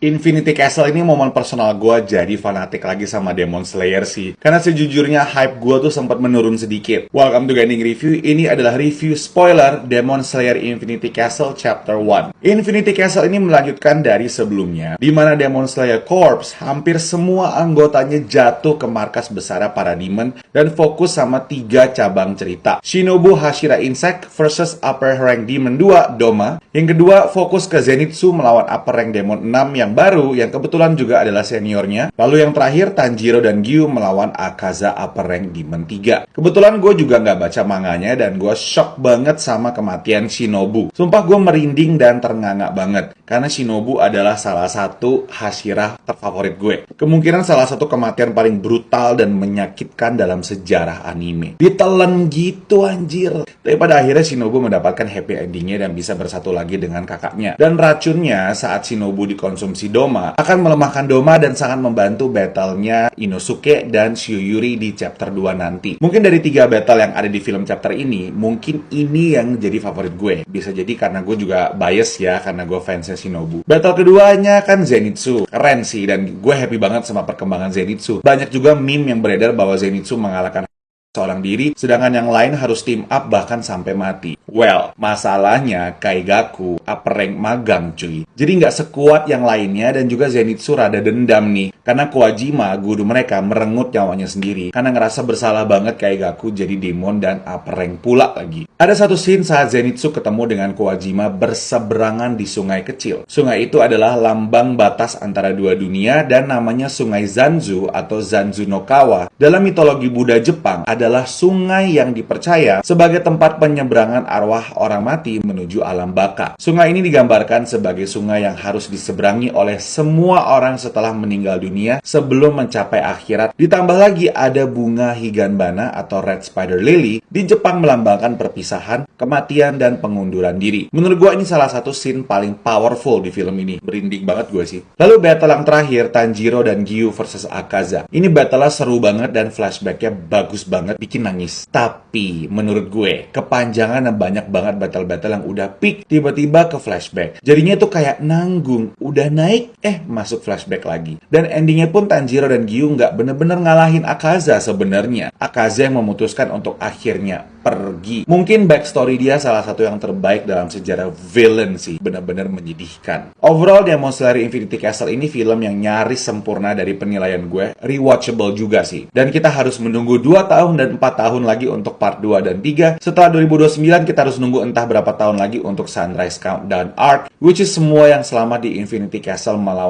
Infinity Castle ini momen personal gue jadi fanatik lagi sama Demon Slayer sih. Karena sejujurnya hype gue tuh sempat menurun sedikit. Welcome to Ganding Review, ini adalah review spoiler Demon Slayer Infinity Castle Chapter 1. Infinity Castle ini melanjutkan dari sebelumnya, di mana Demon Slayer Corps hampir semua anggotanya jatuh ke markas besar para demon dan fokus sama 3 cabang cerita. Shinobu Hashira Insect versus Upper Rank Demon 2, Doma. Yang kedua, fokus ke Zenitsu melawan Upper Rank Demon 6 yang baru, yang kebetulan juga adalah seniornya. Lalu yang terakhir, Tanjiro dan Gyu melawan Akaza Upper Rank Demon 3. Kebetulan gue juga nggak baca manganya dan gue shock banget sama kematian Shinobu. Sumpah gue merinding dan ternganga banget, karena Shinobu adalah salah satu Hashira terfavorit gue. Kemungkinan salah satu kematian paling brutal dan menyakitkan dalam sejarah anime. Ditelan gitu anjir. Tapi pada akhirnya Shinobu mendapatkan happy endingnya dan bisa bersatu lagi dengan kakaknya. Dan racunnya saat Shinobu dikonsumsi Doma akan melemahkan Doma dan sangat membantu battle-nya Inosuke dan Shiryuri di chapter 2 nanti. Mungkin dari 3 battle yang ada di film chapter ini, mungkin ini yang jadi favorit gue. Bisa jadi karena gue juga bias ya, karena gue fansnya Shinobu. Battle keduanya kan Zenitsu. Keren sih, dan gue happy banget sama perkembangan Zenitsu. Banyak juga meme yang beredar bahwa Zenitsu mengalahkan seorang diri, sedangkan yang lain harus team up bahkan sampai mati. Well, masalahnya Kaigaku upper rank magang cuy. Jadi nggak sekuat yang lainnya dan juga Zenitsu rada dendam nih. Karena Kojima, guru mereka, merengut nyawanya sendiri. Karena ngerasa bersalah banget Kaigaku jadi demon dan upper rank pula lagi. Ada satu scene saat Zenitsu ketemu dengan Kojima berseberangan di sungai kecil. Sungai itu adalah lambang batas antara dua dunia dan namanya Sungai Zanzu atau Zanzu no Kawa. Dalam mitologi Buddha Jepang, adalah sungai yang dipercaya sebagai tempat penyeberangan arwah orang mati menuju alam baka. Sungai ini digambarkan sebagai sungai yang harus diseberangi oleh semua orang setelah meninggal dunia sebelum mencapai akhirat. Ditambah lagi ada bunga higanbana atau red spider lily di Jepang melambangkan perpisahan, kematian, dan pengunduran diri. Menurut gue ini salah satu scene paling powerful di film ini. Berinding banget gue sih. Lalu battle yang terakhir, Tanjiro dan Gyu versus Akaza. Ini battle-nya seru banget dan flashback-nya bagus banget, bikin nangis. Tapi menurut gue kepanjangan dan banyak banget battle-battle yang udah peak tiba-tiba ke flashback. Jadinya tuh kayak nanggung, udah naik masuk flashback lagi. Dan endingnya pun Tanjiro dan Gyu nggak bener-bener ngalahin Akaza sebenarnya. Akaza yang memutuskan untuk akhirnya pergi. Mungkin backstory dia salah satu yang terbaik dalam sejarah villain sih. Bener-bener menyedihkan. Overall, Demon Slayer Infinity Castle ini film yang nyaris sempurna dari penilaian gue. Rewatchable juga sih. Dan kita harus menunggu 2 tahun dan 4 tahun lagi untuk part 2 dan 3. Setelah 2029 kita harus nunggu entah berapa tahun lagi untuk Sunrise Countdown Arc, which is semua yang selamat di Infinity Castle melawan